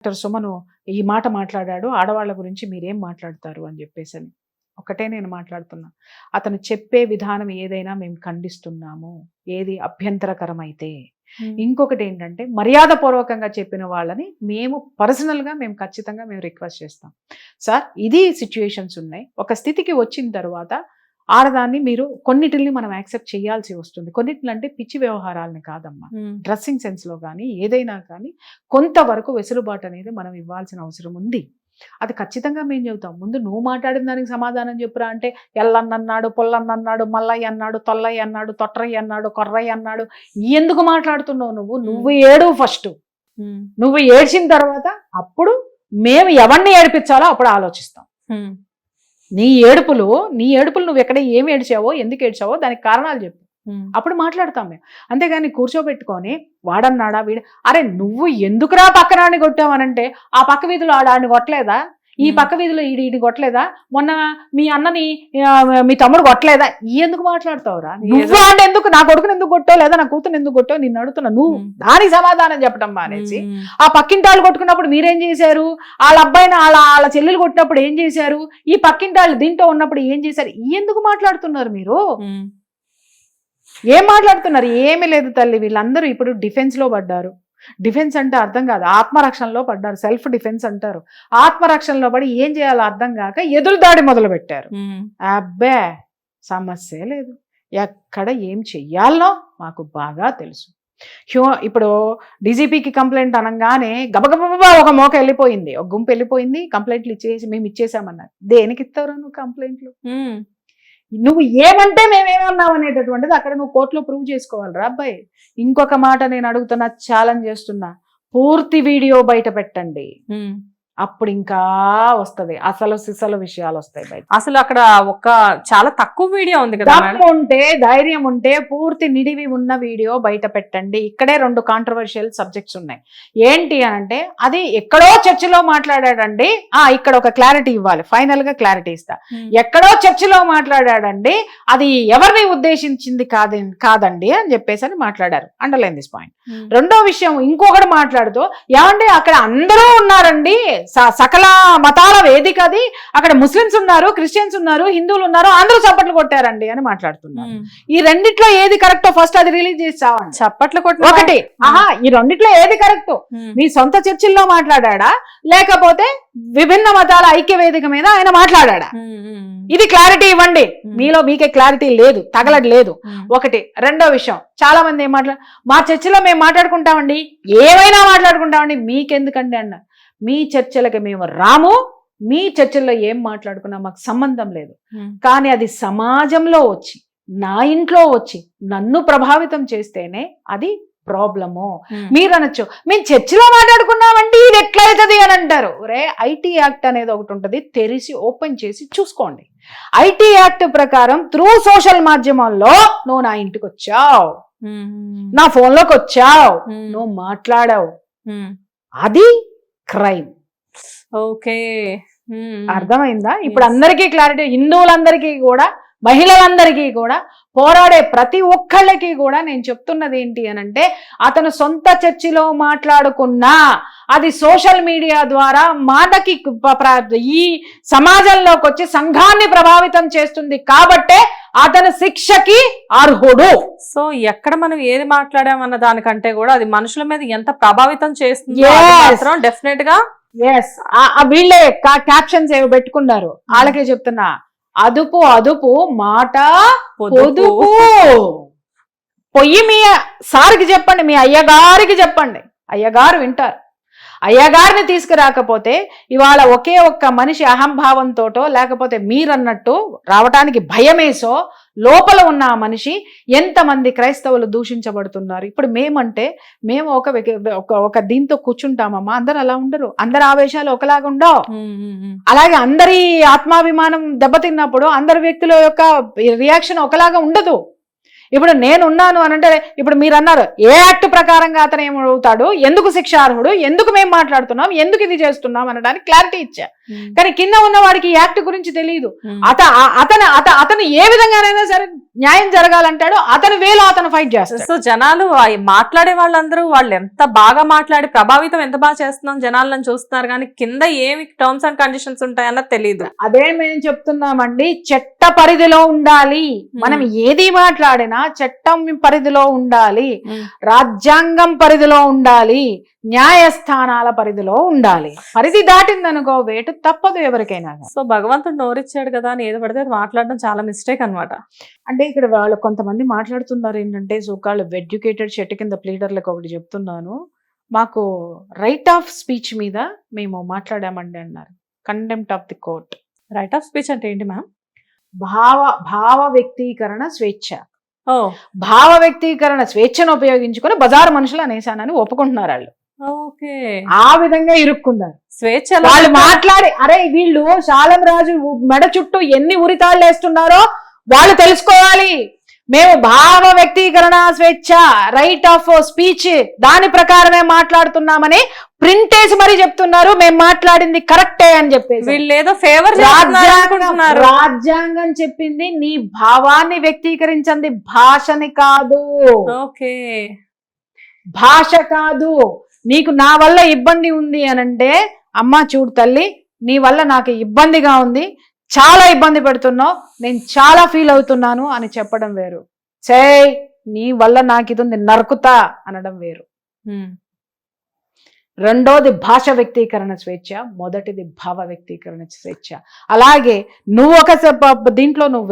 Doctor సుమను ఈ మాట మాట్లాడాడు, ఆడవాళ్ళ గురించి మీరేం మాట్లాడతారు అని చెప్పేసి ఒకటే నేను మాట్లాడుతున్నా. అతను చెప్పే విధానం ఏదైనా మేము ఖండిస్తున్నాము, ఏది అభ్యంతరకరమైతే. ఇంకొకటి ఏంటంటే మర్యాదపూర్వకంగా చెప్పిన వాళ్ళని మేము పర్సనల్గా మేము ఖచ్చితంగా మేము రిక్వెస్ట్ చేస్తాం. సార్ ఇది సిచ్యుయేషన్స్ ఉన్నాయి, ఒక స్థితికి వచ్చిన తర్వాత ఆడదాన్ని మీరు కొన్నిటిని మనం యాక్సెప్ట్ చేయాల్సి వస్తుంది. కొన్నిటిని అంటే పిచ్చి వ్యవహారాలని కాదమ్మా, డ్రెస్సింగ్ సెన్స్లో కానీ ఏదైనా కానీ కొంతవరకు వెసులుబాటు అనేది మనం ఇవ్వాల్సిన అవసరం ఉంది. అది ఖచ్చితంగా మేము చెబుతాం. ముందు నువ్వు మాట్లాడిన దానికి సమాధానం చెప్పురా అంటే ఎల్లన్నన్నాడు, పొల్లన్నన్నాడు, మల్లయ్య అన్నాడు, తొల్లయ్య అన్నాడు, తొట్రయ్య అన్నాడు, కొర్రయ్య అన్నాడు. ఎందుకు మాట్లాడుతున్నావు నువ్వు ఏడు ఫస్ట్. నువ్వు ఏడ్చిన తర్వాత అప్పుడు మేము ఎవరిని ఏడిపించాలో అప్పుడు ఆలోచిస్తాం. నీ ఏడుపులు నువ్వు ఎక్కడ ఏమి ఏడ్చావో, ఎందుకు ఏడ్చావో దానికి కారణాలు చెప్పు, అప్పుడు మాట్లాడతాం మేము. అంతేగాని కూర్చోబెట్టుకొని వాడన్నాడా వీడు, అరే నువ్వు ఎందుకురా పక్కనాడిని కొట్టావనంటే ఆ పక్క వీధిలో ఆడాడిని కొట్టలేదా, ఈ పక్క వీధిలో ఈడిని కొట్టలేదా, మొన్న మీ అన్నని మీ తమ్ముడు కొట్టలేదా, ఎందుకు మాట్లాడతావురా? నువ్వు అంటే ఎందుకు నా కొడుకుని ఎందుకు కొట్టావు, లేదా నా కూతురు ఎందుకు కొట్టావు నిన్ను అడుగుతున్నా. నువ్వు దానికి సమాధానం చెప్పడం మానేసి ఆ పక్కింటి వాళ్ళు కొట్టుకున్నప్పుడు మీరేం చేశారు, వాళ్ళ అబ్బాయిని వాళ్ళ చెల్లెలు కొట్టినప్పుడు ఏం చేశారు, ఈ పక్కింటి వాళ్ళు దీంట్లో ఉన్నప్పుడు ఏం చేశారు, ఎందుకు మాట్లాడుతున్నారు మీరు? ఏం మాట్లాడుతున్నారు? ఏమీ లేదు తల్లి. వీళ్ళందరూ ఇప్పుడు డిఫెన్స్ లో పడ్డారు. డిఫెన్స్ అంటే అర్థం కాదు, ఆత్మరక్షణలో పడ్డారు. సెల్ఫ్ డిఫెన్స్ అంటారు. ఆత్మరక్షణలో పడి ఏం చేయాలో అర్థం కాక ఎదురు దాడి మొదలు పెట్టారు. అబ్బే సమస్య లేదు, ఎక్కడ ఏం చెయ్యాలనో మాకు బాగా తెలుసు. ఇప్పుడు డీజీపీకి కంప్లైంట్ అనగానే గబగబా ఒక మోక వెళ్ళిపోయింది, ఒక గుంపు వెళ్ళిపోయింది, కంప్లైంట్లు మేము ఇచ్చేసామన్నారు. దేనికి ఇస్తావు నువ్వు కంప్లైంట్లు? నువ్వు ఏమంటే మేమేమన్నాం అనేటటువంటిది అక్కడ నువ్వు కోర్టులో ప్రూవ్ చేసుకోవాలిరా అబ్బాయి. ఇంకొక మాట నేను అడుగుతున్నా, ఛాలెంజ్ చేస్తున్నా, పూర్తి వీడియో బయట పెట్టండి, అప్పుడు ఇంకా వస్తుంది అసలు సిసలు విషయాలు వస్తాయి బయట. అసలు అక్కడ ఒక చాలా తక్కువ వీడియో ఉంది కదా, ఉంటే ధైర్యం ఉంటే పూర్తి నిడివి ఉన్న వీడియో బయట పెట్టండి. ఇక్కడే 2 కాంట్రవర్షియల్ సబ్జెక్ట్స్ ఉన్నాయి. ఏంటి అంటే అది ఎక్కడో చర్చిలో మాట్లాడాడండి, ఇక్కడ ఒక క్లారిటీ ఇవ్వాలి, ఫైనల్ గా క్లారిటీ ఇస్తా. ఎక్కడో చర్చిలో మాట్లాడాడండి, అది ఎవరిని ఉద్దేశించింది కాదండి అని చెప్పేసి అని మాట్లాడారు. Underline this point. రెండో విషయం, ఇంకొకటి మాట్లాడుతూ ఏమండి అక్కడ అందరూ ఉన్నారండి, సకల మతాల వేదిక అది, అక్కడ ముస్లిమ్స్ ఉన్నారు, క్రిస్టియన్స్ ఉన్నారు, హిందువులు ఉన్నారు, అందరూ చప్పట్లు కొట్టారండి అని మాట్లాడుతున్నారు. ఈ రెండిట్లో ఏది కరెక్టో ఫస్ట్ అది రిలీజ్ చేసావండి. చప్పట్లు కొట్ట ఒకటి, ఈ రెండిట్లో ఏది కరెక్ట్? మీ సొంత చర్చిల్లో మాట్లాడా లేకపోతే విభిన్న మతాల ఐక్య వేదిక మీద ఆయన మాట్లాడా? ఇది క్లారిటీ ఇవ్వండి. మీకే క్లారిటీ లేదు, తగలట్లేదు. ఒకటి. రెండో విషయం, చాలా మంది ఏం మా చర్చిలో మేము మాట్లాడుకుంటామండి, ఏమైనా మాట్లాడుకుంటామండి, మీకెందుకండి అన్న. మీ చర్చలకి మేము రాము, మీ చర్చల్లో ఏం మాట్లాడుకున్నా మాకు సంబంధం లేదు. కానీ అది సమాజంలో వచ్చి, నా ఇంట్లో వచ్చి నన్ను ప్రభావితం చేస్తేనే అది ప్రాబ్లము. మీరు అనొచ్చు మేము చర్చిలో మాట్లాడుకున్నామండి ఇది ఎట్లయితుంది అని అంటారు. రే, ఐటీ యాక్ట్ అనేది ఒకటి ఉంటుంది, తెరిచి ఓపెన్ చేసి చూసుకోండి. ఐటీ యాక్ట్ ప్రకారం త్రూ సోషల్ మాధ్యమాల్లో నువ్వు నా ఇంటికి వచ్చావు, నా ఫోన్లోకి వచ్చావు, నువ్వు మాట్లాడావు, అది క్రైమ్. ఓకే, అర్థమైందా? ఇప్పుడు అందరికీ క్లారిటీ, హిందువులందరికీ కూడా, మహిళలందరికీ కూడా, పోరాడే ప్రతి ఒక్కళ్ళకి కూడా నేను చెప్తున్నది ఏంటి అనంటే, అతను సొంత చర్చిలో మాట్లాడుకున్నా అది సోషల్ మీడియా ద్వారా మాటకి ఈ సమాజంలోకి వచ్చి సంఘాన్ని ప్రభావితం చేస్తుంది కాబట్టే అతను శిక్షకి అర్హుడు. సో ఎక్కడ మనం ఏది మాట్లాడామన్న దానికంటే కూడా అది మనుషుల మీద ఎంత ప్రభావితం చేస్తుంది డెఫినెట్ గా. వీళ్ళే క్యాప్షన్స్ ఏవో పెట్టుకున్నారు, వాళ్ళకే చెప్తున్నా, అదుపు అదుపు మాట పొదుపు. పొయ్యి మీ సార్కి చెప్పండి, మీ అయ్యగారికి చెప్పండి, అయ్యగారు వింటారు. అయ్యగారిని తీసుకురాకపోతే ఇవాళ ఒకే ఒక్క మనిషి అహంభావంతోటో లేకపోతే మీరన్నట్టు రావటానికి భయమేసో లోపల ఉన్న ఆ మనిషి ఎంతమంది క్రైస్తవులు దూషించబడుతున్నారు. ఇప్పుడు మేమంటే మేము ఒక దీంతో కూర్చుంటామమ్మా, అందరు అలా ఉండరు, అందరి ఆవేశాలు ఒకలాగా ఉండవు. అలాగే అందరి ఆత్మాభిమానం దెబ్బతిన్నప్పుడు అందరి వ్యక్తుల యొక్క రియాక్షన్ ఒకలాగా ఉండదు. ఇప్పుడు నేనున్నాను అని అంటే ఇప్పుడు మీరు అన్నారు ఏ యాక్ట్ ప్రకారంగా అతను ఏమవుతాడు, ఎందుకు శిక్షార్హుడు, ఎందుకు మేము మాట్లాడుతున్నాం, ఎందుకు ఇది చేస్తున్నాం అనడానికి క్లారిటీ ఇచ్చా. కానీ కింద ఉన్న వాడికి ఈ యాక్ట్ గురించి తెలియదు. అతను ఏ విధంగానైనా సరే న్యాయం జరగాలంటాడు, అతను వేలో అతను ఫైట్ చేస్తాడు. సో జనాలు మాట్లాడే వాళ్ళందరూ వాళ్ళు ఎంత బాగా మాట్లాడి ప్రభావితం ఎంత బాగా చేస్తున్నాం జనాలను చూస్తున్నారు, కానీ కింద ఏమి టర్మ్స్ అండ్ కండిషన్స్ ఉంటాయన్నది తెలియదు. అదే మేము చెప్తున్నామండి, చట్ట పరిధిలో ఉండాలి. మనం ఏది మాట్లాడినా చట్టం పరిధిలో ఉండాలి, రాజ్యాంగం పరిధిలో ఉండాలి, న్యాయస్థానాల పరిధిలో ఉండాలి. పరిధి దాటిందనుకో వేటు తప్పదు ఎవరికైనా. సో భగవంతుడు నోరిచ్చాడు కదా అని ఏదో పడితే అది మాట్లాడడం చాలా మిస్టేక్ అన్నమాట. అంటే ఇక్కడ వాళ్ళు కొంతమంది మాట్లాడుతున్నారు ఏంటంటే, సోకాళ్ళు ఎడ్యుకేటెడ్ చెట్టు కింద ప్లీడర్లకు ఒకటి చెప్తున్నాను, మాకు రైట్ ఆఫ్ స్పీచ్ మీద మేము మాట్లాడామండి అన్నారు. Contempt of the court. Right of speech అంటే ఏంటి మ్యామ్? భావ వ్యక్తీకరణ స్వేచ్ఛ. ఓ, భావ వ్యక్తీకరణ స్వేచ్ఛను ఉపయోగించుకొని బజారు మనుషులు అనేసానని ఒప్పుకుంటున్నారు వాళ్ళు. ఓకే, ఆ విధంగా ఇరుక్కున్నారు. స్వేచ్ఛ వాళ్ళు మాట్లాడి అరే వీళ్ళు శాలం రాజు మెడ చుట్టూ ఎన్ని ఉరితాళ్ళు వేస్తున్నారో వాళ్ళు తెలుసుకోవాలి. మేము భావ వ్యక్తీకరణ స్వేచ్ఛ, రైట్ ఆఫ్ స్పీచ్ దాని ప్రకారమే మాట్లాడుతున్నామని ప్రింట్ వేసి మరీ చెప్తున్నారు. మేము మాట్లాడింది కరెక్టే అని చెప్పేసి. వీళ్ళు ఏదో ఫేవర్ రాజ్యాంగం చెప్పింది నీ భావాన్ని వ్యక్తీకరించింది భాషని కాదు. ఓకే, భాష కాదు. నీకు నా వల్ల ఇబ్బంది ఉంది అనంటే, అమ్మ చూడు తల్లి నీ వల్ల నాకు ఇబ్బందిగా ఉంది, చాలా ఇబ్బంది పెడుతున్నావు, నేను చాలా ఫీల్ అవుతున్నాను అని చెప్పడం వేరు. నీ వల్ల నాకు ఇది ఉంది నరుకుతా అనడం వేరు. రెండోది భాష వ్యక్తీకరణ స్వేచ్ఛ, మొదటిది భావ వ్యక్తీకరణ స్వేచ్ఛ. అలాగే నువ్వు ఒక దీంట్లో నువ్వు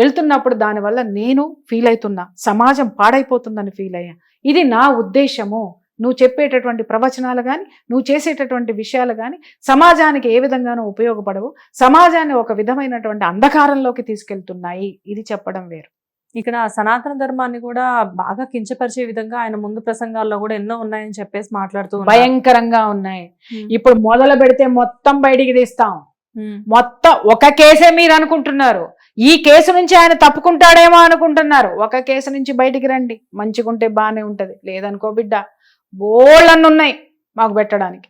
వెళ్తున్నప్పుడు దానివల్ల నేను ఫీల్ అవుతున్నా, సమాజం పాడైపోతుందని ఫీల్ అయ్యా, ఇది నా ఉద్దేశము. నువ్వు చెప్పేటటువంటి ప్రవచనాలు కానీ నువ్వు చేసేటటువంటి విషయాలు కానీ సమాజానికి ఏ విధంగానూ ఉపయోగపడవు, సమాజాన్ని ఒక విధమైనటువంటి అంధకారంలోకి తీసుకెళ్తున్నాయి, ఇది చెప్పడం వేరు. ఇక్కడ సనాతన ధర్మాన్ని కూడా బాగా కించపరిచే విధంగా ఆయన ముందు ప్రసంగాల్లో కూడా ఎన్నో ఉన్నాయని చెప్పేసి మాట్లాడుతూ భయంకరంగా ఉన్నాయి. ఇప్పుడు మొదలు పెడితే మొత్తం బయటికి తీస్తాం. మొత్తం ఒక కేసే మీరు అనుకుంటున్నారు, ఈ కేసు నుంచి ఆయన తప్పుకుంటాడేమో అనుకుంటున్నారు. ఒక కేసు నుంచి బయటికి రండి, మంచిగుంటే బాగానే ఉంటది, లేదనుకో బిడ్డ బోళ్ళన్ని ఉన్నాయి మాకు పెట్టడానికి,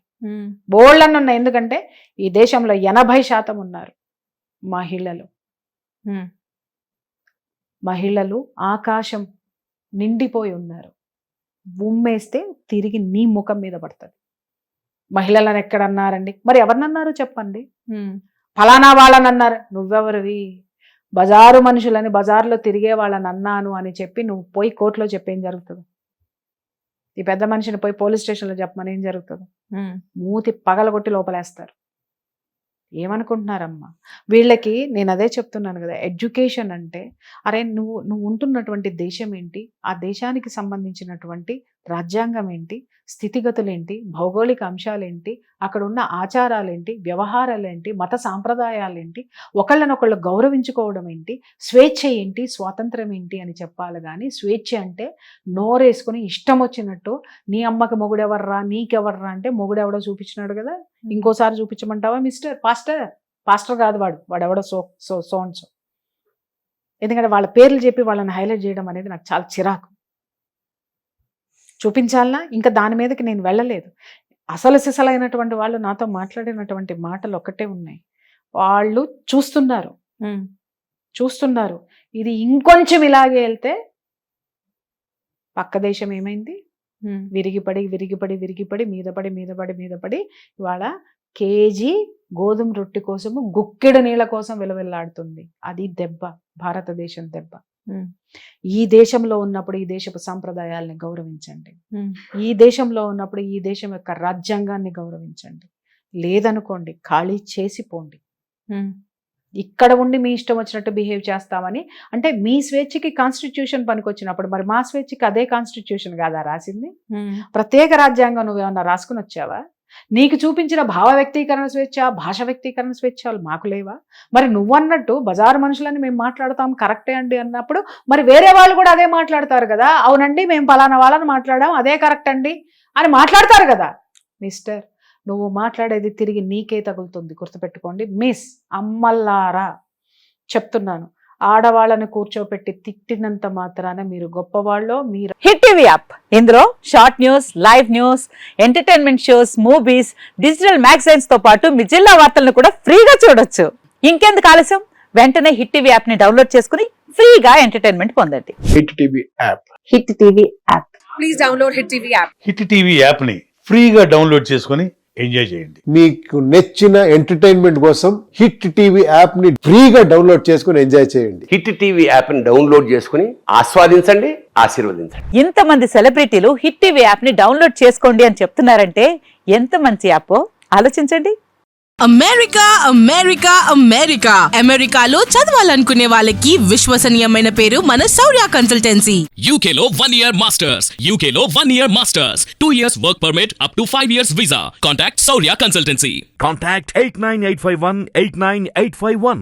బోళ్ళన్ని ఉన్నాయి. ఎందుకంటే ఈ దేశంలో 80% ఉన్నారు మహిళలు ఆకాశం నిండిపోయి ఉన్నారు. ఉమ్మేస్తే తిరిగి నీ ముఖం మీద పడుతుంది. మహిళలను ఎక్కడన్నారండి? మరి ఎవరినన్నారు చెప్పండి? ఫలానా వాళ్ళని అన్నారు. నువ్వెవరివి? బజారు మనుషులని, బజార్లో తిరిగే వాళ్ళని అన్నాను అని చెప్పి నువ్వు పోయి కోర్టులో చెప్పేం జరుగుతుంది? ఈ పెద్ద మనిషిని పోయి పోలీస్ స్టేషన్లో చెప్పమని ఏం జరుగుతుంది? మూతి పగలగొట్టి లోపలేస్తారు. ఏమనుకుంటున్నారమ్మా వీళ్ళకి? నేను అదే చెప్తున్నాను కదా, ఎడ్యుకేషన్ అంటే అరే నువ్వు ఉంటున్నటువంటి దేశం ఏంటి, ఆ దేశానికి సంబంధించినటువంటి రాజ్యాంగం ఏంటి, స్థితిగతులు ఏంటి, భౌగోళిక అంశాలేంటి, అక్కడ ఉన్న ఆచారాలేంటి, వ్యవహారాలేంటి, మత సాంప్రదాయాలేంటి, ఒకళ్ళనొకళ్ళు గౌరవించుకోవడం ఏంటి, స్వేచ్ఛ ఏంటి, స్వాతంత్రం ఏంటి అని చెప్పాలి. కానీ స్వేచ్ఛ అంటే నోరేసుకుని ఇష్టం వచ్చినట్టు నీ అమ్మకి మొగుడెవర్రా నీకెవర్రా అంటే మొగుడెవడో చూపించినాడు కదా, ఇంకోసారి చూపించమంటావా మిస్టర్ పాస్టర్ కాదు వాడెవడో సోన్స్. ఎందుకంటే వాళ్ళ పేర్లు చెప్పి వాళ్ళని హైలైట్ చేయడం అనేది నాకు చాలా చిరాకు. చూపించాలనా? ఇంకా దాని మీదకి నేను వెళ్ళలేదు. అసలు సిసలైనటువంటి వాళ్ళు నాతో మాట్లాడినటువంటి మాటలు ఒక్కటే ఉన్నాయి. వాళ్ళు చూస్తున్నారు ఇది ఇంకొంచెం ఇలాగే వెళ్తే పక్క దేశం ఏమైంది, విరిగిపడి మీద పడి ఇవాళ కేజీ గోధుమ రొట్టె కోసము గుక్కెడు నీళ్ళ కోసం విలవిల్లాడుతుంది. అది దెబ్బ, భారతదేశం దెబ్బ. ఈ దేశంలో ఉన్నప్పుడు ఈ దేశపు సాంప్రదాయాల్ని గౌరవించండి, ఈ దేశంలో ఉన్నప్పుడు ఈ దేశం యొక్క రాజ్యాంగాన్ని గౌరవించండి. లేదనుకోండి ఖాళీ చేసిపోండి. ఇక్కడ ఉండి మీ ఇష్టం వచ్చినట్టు బిహేవ్ చేస్తామని అంటే మీ స్వేచ్ఛకి కాన్స్టిట్యూషన్ పనికొచ్చినప్పుడు మరి మా స్వేచ్ఛకి అదే కాన్స్టిట్యూషన్ కాదా రాసింది? ప్రత్యేక రాజ్యాంగం నువ్వేమన్నా రాసుకుని వచ్చావా? నీకు చూపించిన భావ వ్యక్తీకరణ స్వేచ్ఛ, భాష వ్యక్తీకరణ స్వేచ్ఛలు మాకు లేవా? మరి నువ్వన్నట్టు బజారు మనుషులని మేము మాట్లాడతాం కరెక్టే అండి అన్నప్పుడు మరి వేరే వాళ్ళు కూడా అదే మాట్లాడతారు కదా, అవునండి మేము పలానా వాళ్ళని మాట్లాడాం అదే కరెక్ట్ అండి అని మాట్లాడతారు కదా. మిస్టర్, నువ్వు మాట్లాడేది తిరిగి నీకే తగులుతుంది, గుర్తుపెట్టుకోండి. మిస్ అమ్మల్లారా చెప్తున్నాను, ఆడవాళ్ళని కూర్చోపెట్టి తిట్టినంత మాత్రాన మీరు గొప్పవాళ్ళో మీరు హిట్ టీవీ యాప్ ఇందులో short news, live news, entertainment shows, movies, digital magazines తో పాటు మీ జిల్లా వార్తలను కూడా ఫ్రీగా చూడొచ్చు. ఇంకెందుకు ఆలస్యం, వెంటనే హిట్ టీవీ యాప్ ని డౌన్లోడ్ చేసుకుని ఫ్రీగా ఎంటర్టైన్మెంట్ పొందండి. Hit TV app. Hit TV app. Please download hit TV app. Hit TV యాప్ని ఫ్రీగా డౌన్లోడ్ చేసుకొని ఎంజాయ్ చేయండి. మీకు నచ్చిన ఎంటర్టైన్మెంట్ కోసం హిట్ టీవీ యాప్ ని ఫ్రీగా డౌన్లోడ్ చేసుకుని ఎంజాయ్ చేయండి. హిట్ టీవీ యాప్ని డౌన్లోడ్ చేసుకుని ఆస్వాదించండి, ఆశీర్వదించండి. ఇంతమంది సెలబ్రిటీలు హిట్ టీవీ యాప్ ని డౌన్లోడ్ చేసుకోండి అని చెప్తున్నారంటే ఎంత మంచి యాప్ ఆలోచించండి. అమెరికా అమెరికా అమెరికా అమెరికాలో చదవాలనుకునే వాళ్ళకి విశ్వసనీయమైన పేరు మన శౌర్య కన్సల్టెన్సీ. UK లో 1 year masters. UK లో 1 year masters. 2 years work permit up to 5 years visa. Contact Saurya Consultancy. Contact 89851 89851.